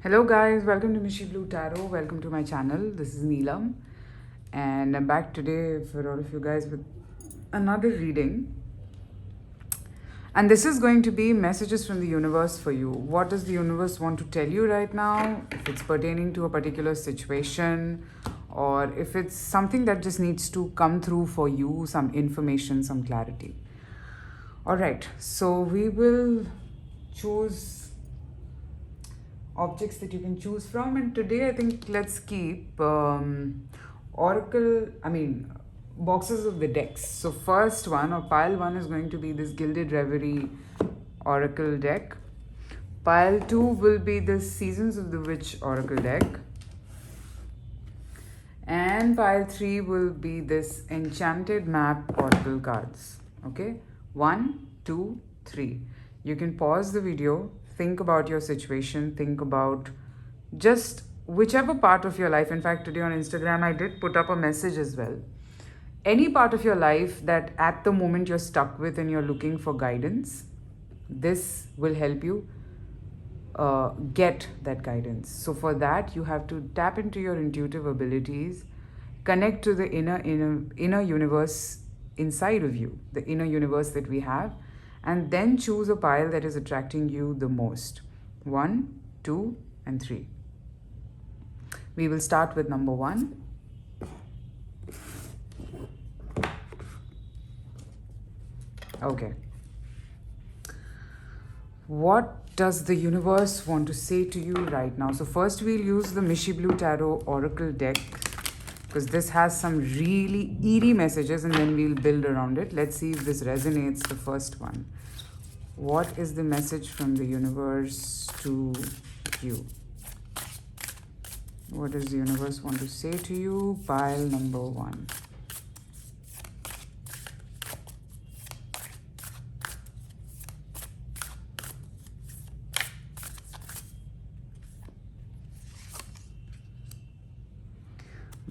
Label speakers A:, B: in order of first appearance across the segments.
A: Hello guys, welcome to Mishi Blue Tarot. Welcome to my channel. This is Neelam and I'm back today for all of you guys with another reading. And this is going to be messages from the universe for you. What does the universe want to tell you right now? If it's pertaining to a particular situation or if it's something that just needs to come through for you, some information, some clarity. Alright, so we will choose objects that you can choose from, and today I think let's keep boxes of the decks. So first one, or pile one, is going to be this Gilded Reverie Oracle deck. Pile 2 will be the Seasons of the Witch Oracle deck, and pile 3 will be this Enchanted Map Oracle cards. Okay, 1, 2, 3. You can pause the video, think about your situation, think about just whichever part of your life. In fact, today on Instagram, I did put up a message as well. Any part of your life that at the moment you're stuck with and you're looking for guidance, this will help you get that guidance. So for that, you have to tap into your intuitive abilities, connect to the inner universe inside of you, the inner universe that we have, and then choose a pile that is attracting you the most. 1, 2, and 3. We will start with number 1. Okay. What does the universe want to say to you right now? So first we'll use the Mishi Blue Tarot Oracle deck, because this has some really eerie messages, and then we'll build around it. Let's see if this resonates, the first one. What is the message from the universe to you? What does the universe want to say to you? Pile number 1.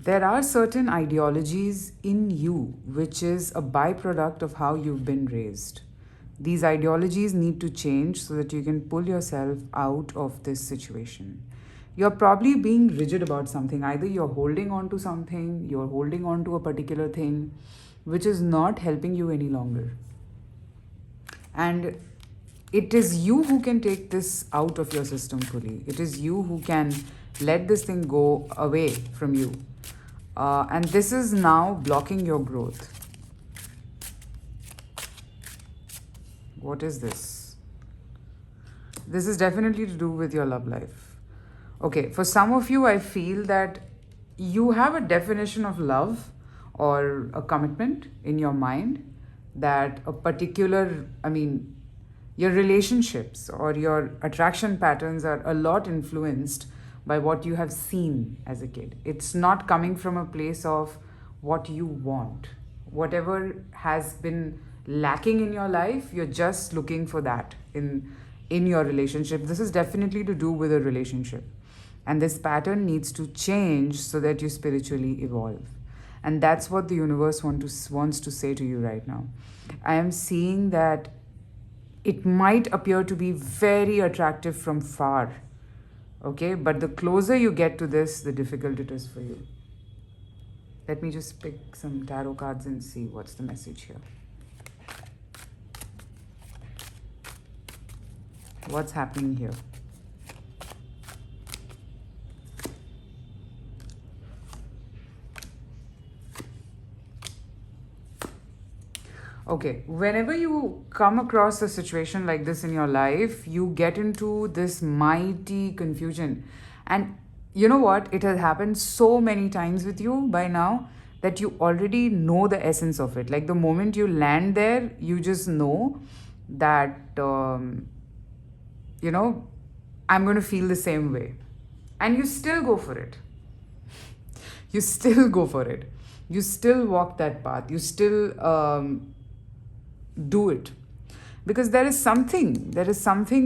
A: There are certain ideologies in you which is a byproduct of how you've been raised. These ideologies need to change so that you can pull yourself out of this situation. You're probably being rigid about something. Either you're holding on to something, you're holding on to a particular thing which is not helping you any longer. And it is you who can take this out of your system fully. It is you who can let this thing go away from you. And this is now blocking your growth. What is this? This is definitely to do with your love life. Okay, for some of you, I feel that you have a definition of love or a commitment in your mind that a particular, your relationships or your attraction patterns are a lot influenced by what you have seen as a kid. It's not coming from a place of what you want. Whatever has been lacking in your life, you're just looking for that in your relationship. This is definitely to do with a relationship. And this pattern needs to change so that you spiritually evolve. And that's what the universe wants to say to you right now. I am seeing that it might appear to be very attractive from far. Okay, but the closer you get to this, the difficult it is for you. Let me just pick some tarot cards and see what's the message here. What's happening here? Okay, whenever you come across a situation like this in your life, you get into this mighty confusion. And you know what? It has happened so many times with you by now that you already know the essence of it. Like the moment you land there, you just know that, I'm going to feel the same way. And you still go for it. You still go for it. You still walk that path. You still do it, because there is something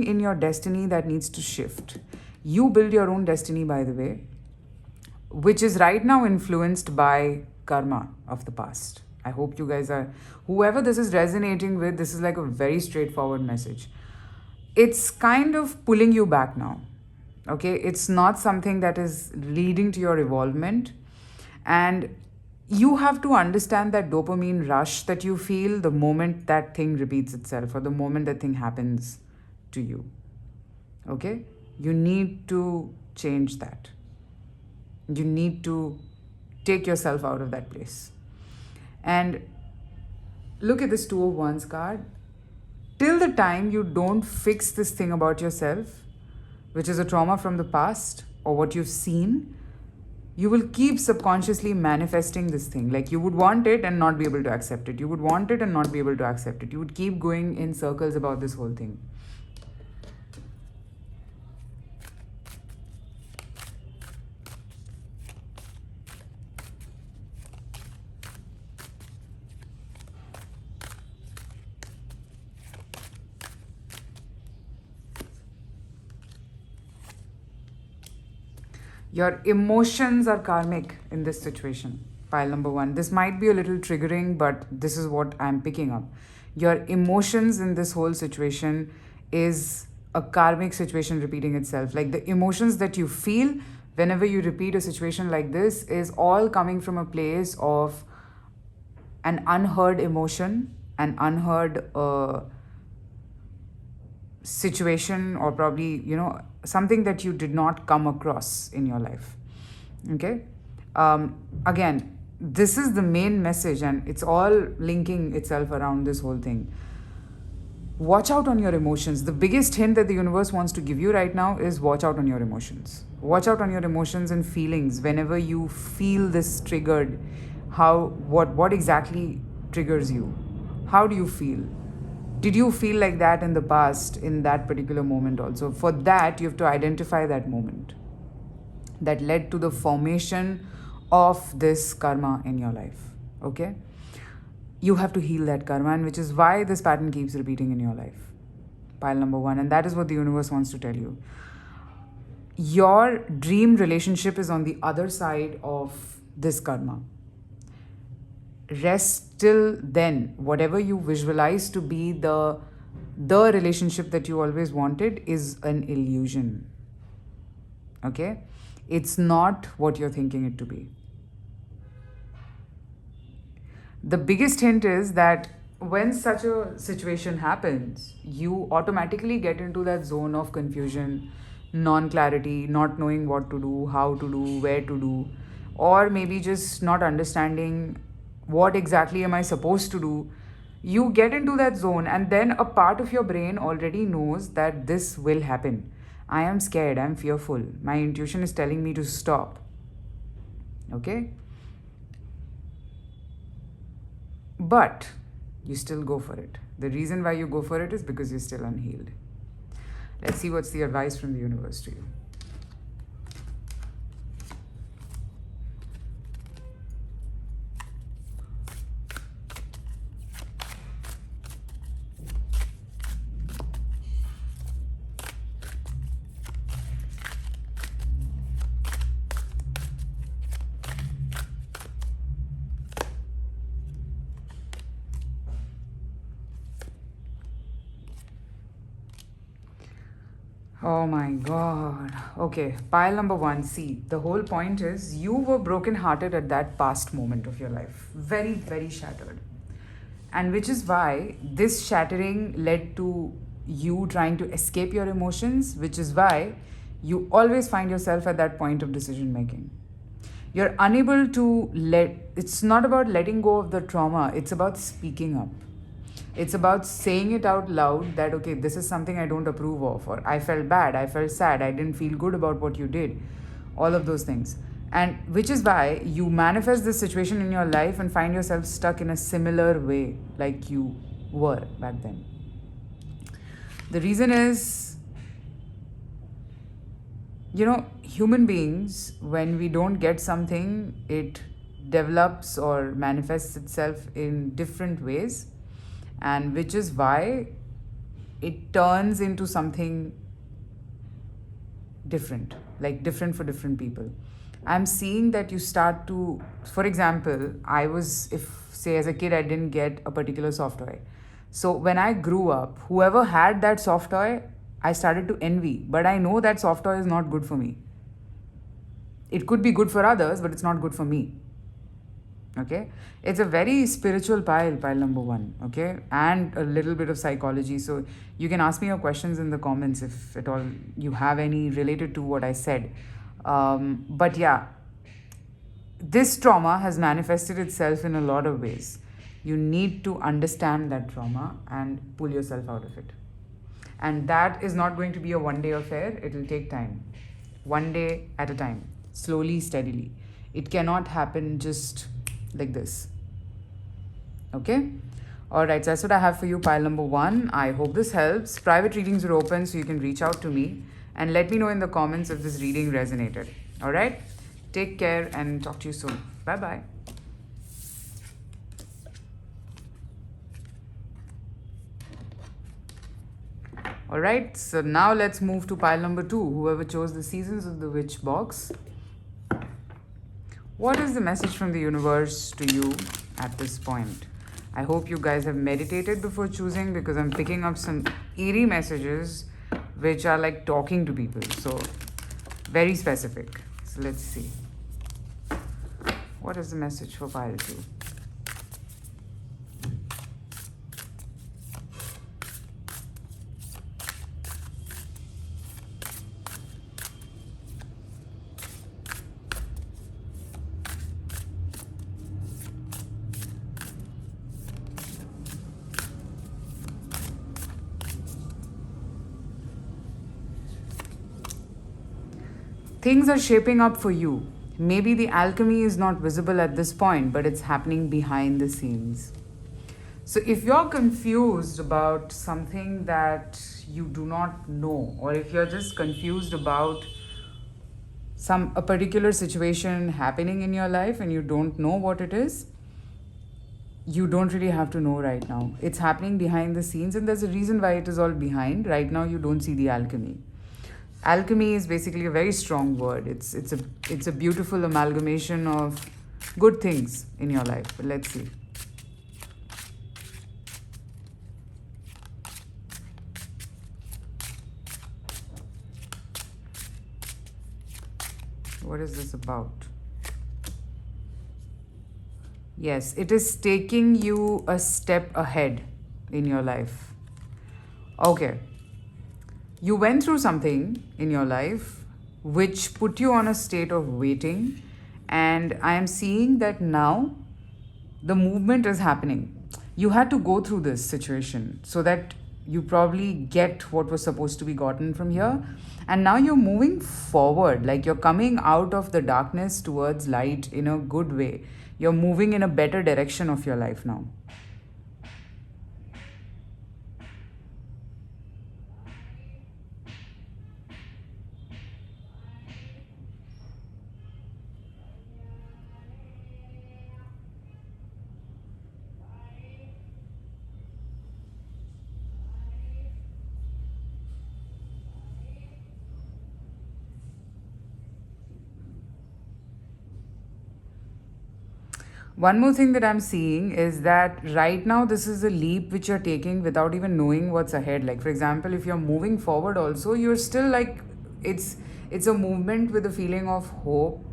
A: in your destiny that needs to shift. You build your own destiny, by the way, which is right now influenced by karma of the past. I hope you guys are, whoever this is resonating with, this is like a very straightforward message. It's kind of pulling you back now. Okay, it's not something that is leading to your evolvement. And you have to understand that dopamine rush that you feel the moment that thing repeats itself or the moment that thing happens to you. Okay, you need to change that. You need to take yourself out of that place. And look at this Two of Wands card. Till the time you don't fix this thing about yourself, which is a trauma from the past or what you've seen, you will keep subconsciously manifesting this thing. Like you would want it and not be able to accept it. You would want it and not be able to accept it. You would keep going in circles about this whole thing. Your emotions are karmic in this situation. Pile number one. This might be a little triggering, but this is what I'm picking up. Your emotions in this whole situation is a karmic situation repeating itself. Like the emotions that you feel whenever you repeat a situation like this is all coming from a place of an unheard emotion, an unheard situation, or probably, something that you did not come across in your life. Okay. Again, this is the main message, and it's all linking itself around this whole thing. Watch out on your emotions. The biggest hint that the universe wants to give you right now is watch out on your emotions. Watch out on your emotions and feelings whenever you feel this triggered. What exactly triggers you? How do you feel? Did you feel like that in the past, in that particular moment also? For that, you have to identify that moment that led to the formation of this karma in your life. Okay? You have to heal that karma, and which is why this pattern keeps repeating in your life. Pile number one. And that is what the universe wants to tell you. Your dream relationship is on the other side of this karma. Rest till then. Whatever you visualize to be the relationship that you always wanted is an illusion. Okay? It's not what you're thinking it to be. The biggest hint is that when such a situation happens, you automatically get into that zone of confusion, non-clarity, not knowing what to do, how to do, where to do, or maybe just not understanding what exactly am I supposed to do. You get into that zone, and then a part of your brain already knows that this will happen. I am scared, I'm fearful. My intuition is telling me to stop. Okay? But you still go for it. The reason why you go for it is because you're still unhealed. Let's see what's the advice from the universe to you. Oh my god. Okay, pile number one. See, the whole point is you were brokenhearted at that past moment of your life. Very, very shattered. And which is why this shattering led to you trying to escape your emotions, which is why you always find yourself at that point of decision making. You're unable to it's not about letting go of the trauma, it's about speaking up. It's about saying it out loud that, okay, this is something I don't approve of, or I felt bad, I felt sad, I didn't feel good about what you did. All of those things. And which is why you manifest this situation in your life and find yourself stuck in a similar way like you were back then. The reason is, human beings, when we don't get something, it develops or manifests itself in different ways. And which is why it turns into something different, like different for different people. I'm seeing that you start to, for example, say as a kid, I didn't get a particular soft toy. So when I grew up, whoever had that soft toy, I started to envy. But I know that soft toy is not good for me. It could be good for others, but it's not good for me. Okay, it's a very spiritual pile number one. Okay, and a little bit of psychology. So you can ask me your questions in the comments if at all you have any related to what I said. But yeah, this trauma has manifested itself in a lot of ways. You need to understand that trauma and pull yourself out of it. And that is not going to be a one day affair, it will take time. One day at a time, slowly, steadily. It cannot happen just like this. Okay? Alright, so that's what I have for you, pile number one. I hope this helps. Private readings are open, so you can reach out to me and let me know in the comments if this reading resonated. Alright? Take care and talk to you soon. Bye bye. Alright, so now let's move to pile number two. Whoever chose the Seasons of the Witch box. What is the message from the universe to you at this point? I hope you guys have meditated before choosing, because I'm picking up some eerie messages which are like talking to people. So, very specific. So, let's see. What is the message for pile two? Things are shaping up for you. Maybe the alchemy is not visible at this point, but it's happening behind the scenes. So if you're confused about something that you do not know, or if you're just confused about a particular situation happening in your life and you don't know what it is, you don't really have to know right now. It's happening behind the scenes, and there's a reason why it is all behind. Right now you don't see the alchemy. Alchemy is basically a very strong word. It's a beautiful amalgamation of good things in your life. But let's see. What is this about? Yes, it is taking you a step ahead in your life. Okay. You went through something in your life which put you on a state of waiting, and I am seeing that now the movement is happening. You had to go through this situation so that you probably get what was supposed to be gotten from here, and now you're moving forward, like you're coming out of the darkness towards light in a good way. You're moving in a better direction of your life now. One more thing that I'm seeing is that right now this is a leap which you're taking without even knowing what's ahead. Like, for example, if you're moving forward also, you're still like, it's a movement with a feeling of hope,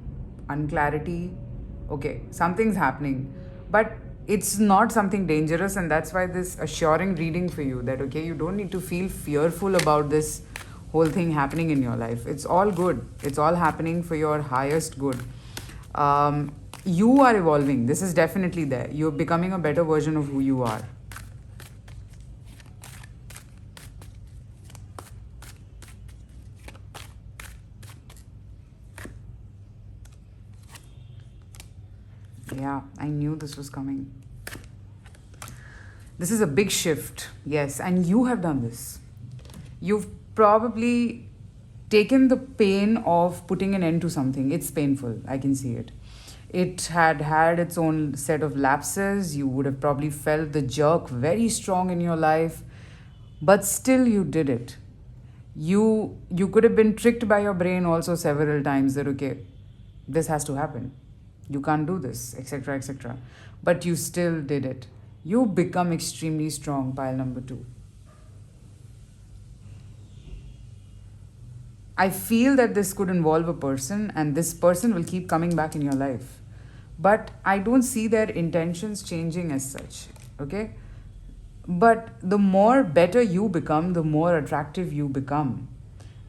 A: unclarity. Okay, something's happening, but it's not something dangerous, and that's why this assuring reading for you that, okay, you don't need to feel fearful about this whole thing happening in your life. It's all good. It's all happening for your highest good. You are evolving. This is definitely there. You're becoming a better version of who you are. Yeah, I knew this was coming. This is a big shift. Yes, and you have done this. You've probably taken the pain of putting an end to something. It's painful. I can see it. It had its own set of lapses. You would have probably felt the jerk very strong in your life, but still you did it. You could have been tricked by your brain also several times that, okay, this has to happen. You can't do this, etc., etc. But you still did it. You become extremely strong, pile number two. I feel that this could involve a person, and this person will keep coming back in your life, but I don't see their intentions changing as such. Okay, but the more better you become, the more attractive you become,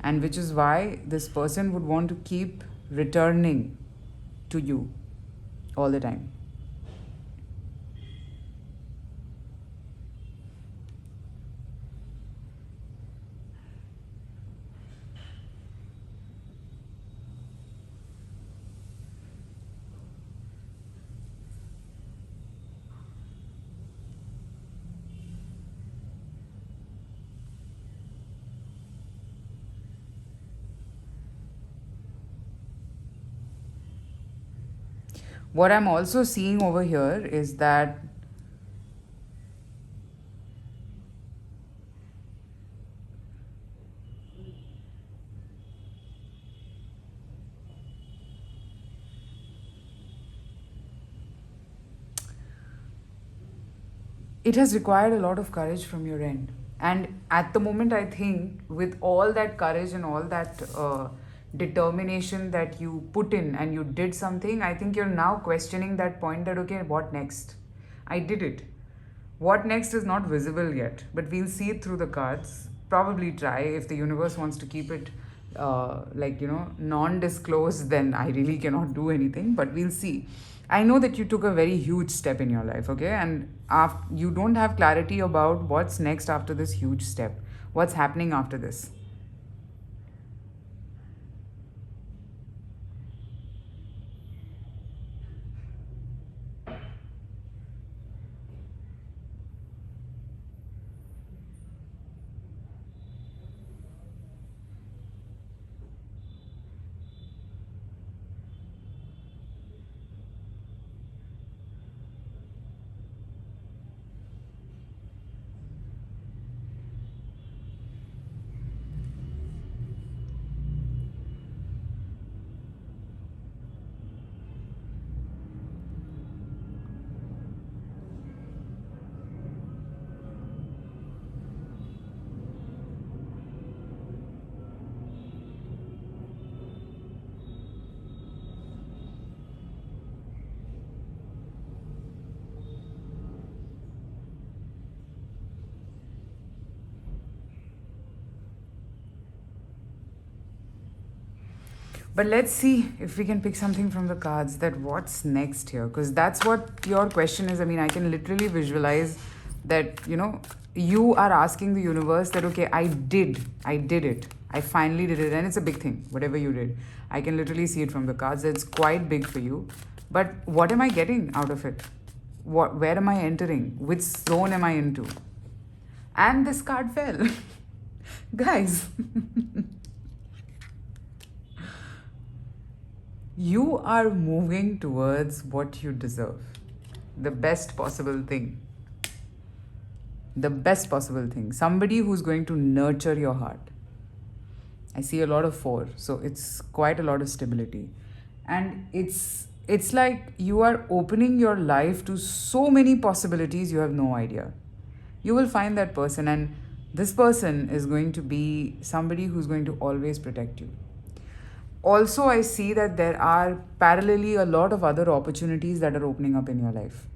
A: and which is why this person would want to keep returning to you all the time. What I'm also seeing over here is that it has required a lot of courage from your end. And at the moment, I think with all that courage and all that determination that you put in and you did something, I think you're now questioning that point that, okay, what next? I did it. What next is not visible yet, but we'll see it through the cards. Probably try. If the universe wants to keep it non disclosed, then I really cannot do anything, but we'll see. I know that you took a very huge step in your life, okay? And you don't have clarity about what's next after this huge step. What's happening after this? But let's see if we can pick something from the cards that what's next here. Because that's what your question is. I mean, I can literally visualize that, you are asking the universe that, okay, I did it. I finally did it. And it's a big thing, whatever you did. I can literally see it from the cards. It's quite big for you. But what am I getting out of it? Where am I entering? Which zone am I into? And this card fell. Guys. You are moving towards what you deserve. The best possible thing. The best possible thing. Somebody who's going to nurture your heart. I see a lot of 4, so it's quite a lot of stability. And it's like you are opening your life to so many possibilities you have no idea. You will find that person, and this person is going to be somebody who's going to always protect you. Also, I see that there are parallelly a lot of other opportunities that are opening up in your life.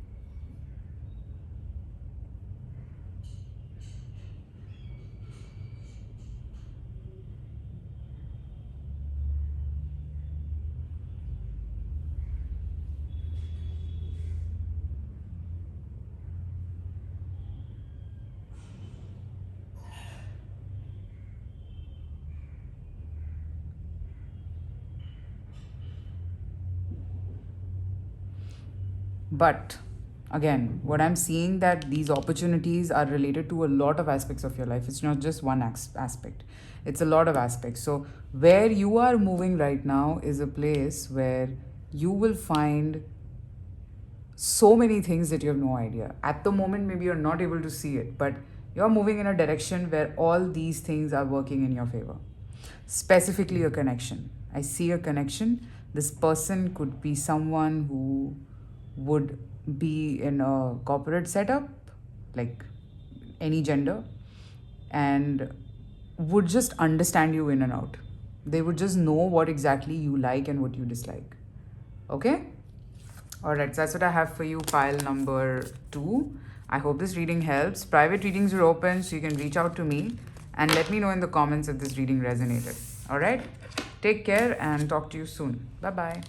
A: But again, what I'm seeing that these opportunities are related to a lot of aspects of your life. It's not just one aspect. It's a lot of aspects. So where you are moving right now is a place where you will find so many things that you have no idea. At the moment, maybe you're not able to see it, but you're moving in a direction where all these things are working in your favor. Specifically, a connection. I see a connection. This person could be someone who would be in a corporate setup, like any gender, and would just understand you in and out. They would just know what exactly you like and what you dislike. Okay? Alright, so that's what I have for you, pile number 2. I hope this reading helps. Private readings are open, so you can reach out to me and let me know in the comments if this reading resonated. Alright? Take care and talk to you soon. Bye-bye.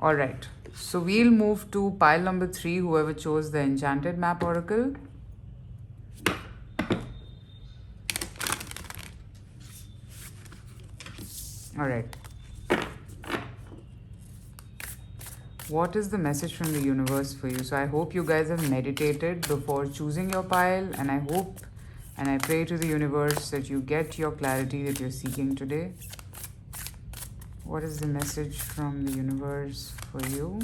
A: Alright, so we'll move to pile number 3, whoever chose the Enchanted Map Oracle. Alright. What is the message from the universe for you? So I hope you guys have meditated before choosing your pile, and I hope and I pray to the universe that you get your clarity that you're seeking today. What is the message from the universe for you?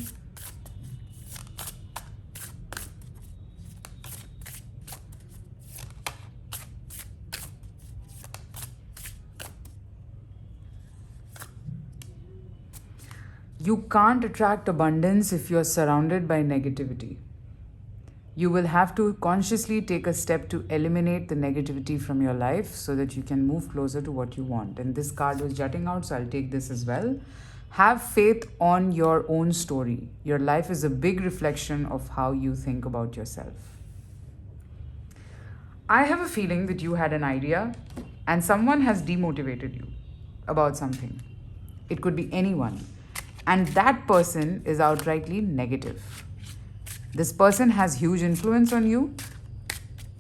A: You can't attract abundance if you're surrounded by negativity. You will have to consciously take a step to eliminate the negativity from your life so that you can move closer to what you want. And this card was jutting out, so I'll take this as well. Have faith on your own story. Your life is a big reflection of how you think about yourself. I have a feeling that you had an idea and someone has demotivated you about something. It could be anyone. And that person is outrightly negative. This person has huge influence on you,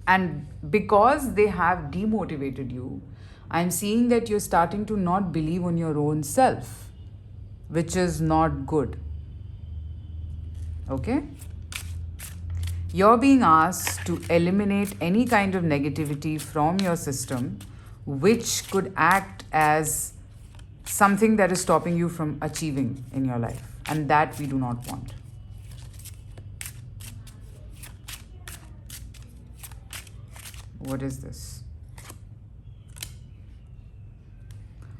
A: and because they have demotivated you, I'm seeing that you're starting to not believe on your own self, which is not good. Okay? You're being asked to eliminate any kind of negativity from your system, which could act as something that is stopping you from achieving in your life, and that we do not want. What is this?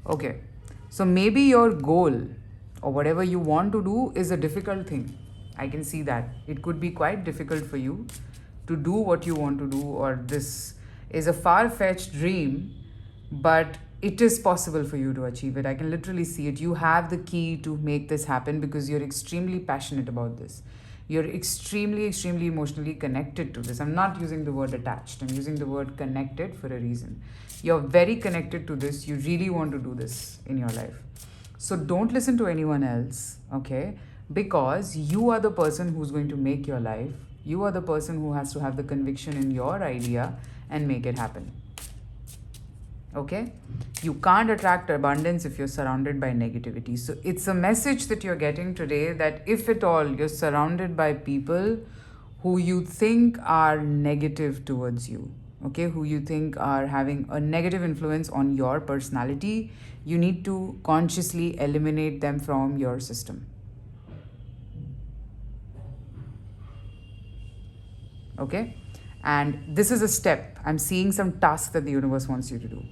A: Okay, so maybe your goal or whatever you want to do is a difficult thing. I can see that. It could be quite difficult for you to do what you want to do, or this is a far-fetched dream, but it is possible for you to achieve it. I can literally see it. You have the key to make this happen because you're extremely passionate about this. You're extremely, extremely emotionally connected to this. I'm not using the word attached. I'm using the word connected for a reason. You're very connected to this. You really want to do this in your life. So don't listen to anyone else, okay? Because you are the person who's going to make your life. You are the person who has to have the conviction in your idea and make it happen. Okay? You can't attract abundance if you're surrounded by negativity. So it's a message that you're getting today that if at all you're surrounded by people who you think are negative towards you, okay, who you think are having a negative influence on your personality, you need to consciously eliminate them from your system. Okay? And this is a step. I'm seeing some task that the universe wants you to do.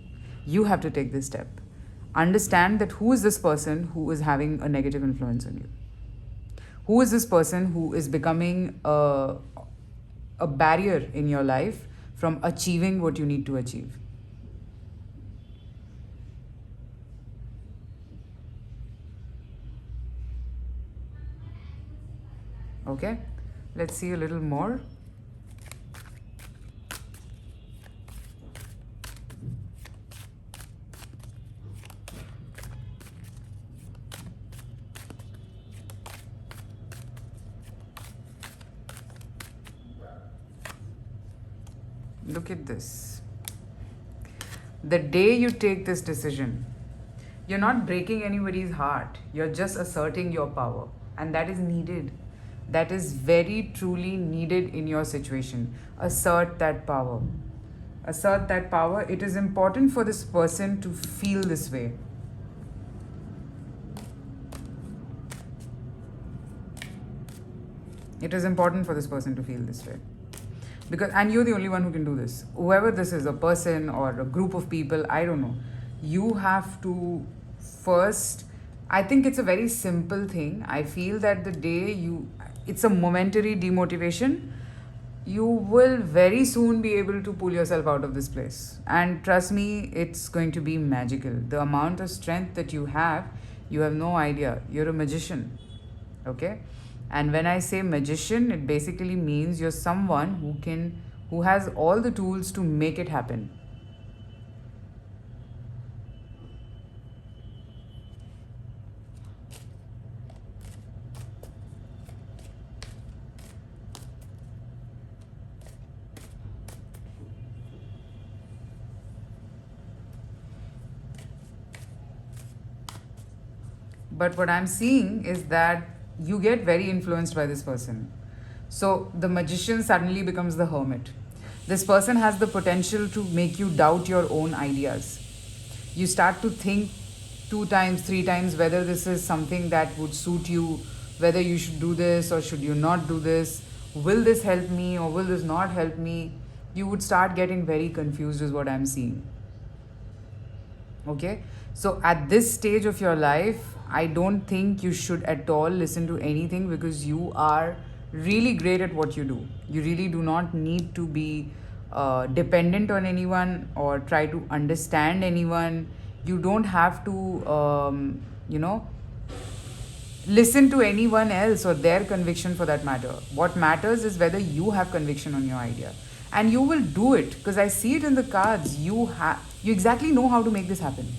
A: You have to take this step. Understand that who is this person who is having a negative influence on you? Who is this person who is becoming a barrier in your life from achieving what you need to achieve? Okay? Let's see a little more. Look at this. The day you take this decision, you're not breaking anybody's heart. You're just asserting your power. And that is needed. That is very truly needed in your situation. Assert that power. Assert that power. It is important for this person to feel this way. It is important for this person to feel this way. Because, and you're the only one who can do this. Whoever this is, a person or a group of people, I don't know. You have to first, I think it's a very simple thing. I feel that the day it's a momentary demotivation. you will very soon be able to pull yourself out of this place. And trust me, it's going to be magical. The amount of strength that you have no idea. You're a magician. Okay? And when I say magician, it basically means you're someone who has all the tools to make it happen. But what I'm seeing is that you get very influenced by this person. So the magician suddenly becomes the hermit. This person has the potential to make you doubt your own ideas. You start to think two times, three times whether this is something that would suit you, whether you should do this or should you not do this. Will this help me or will this not help me? You would start getting very confused, is what I'm seeing. Okay? So at this stage of your life, I don't think you should at all listen to anything because you are really great at what you do. You really do not need to be dependent on anyone or try to understand anyone. You don't have to, listen to anyone else or their conviction for that matter. What matters is whether you have conviction on your idea. And you will do it because I see it in the cards. You exactly know how to make this happen.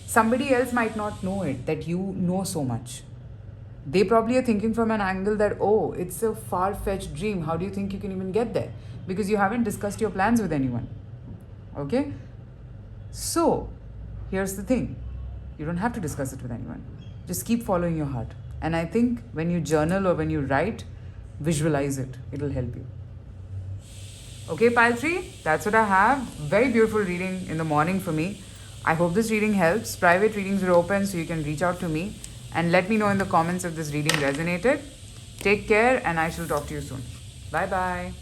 A: Somebody else might not know it, that you know so much. They probably are thinking from an angle that, oh, it's a far-fetched dream. How do you think you can even get there? Because you haven't discussed your plans with anyone. Okay? So, here's the thing. You don't have to discuss it with anyone. Just keep following your heart. And I think when you journal or when you write, visualize it. It'll help you. Okay, pile 3, that's what I have. Very beautiful reading in the morning for me. I hope this reading helps. Private readings are open, so you can reach out to me and let me know in the comments if this reading resonated. Take care, and I shall talk to you soon. Bye bye.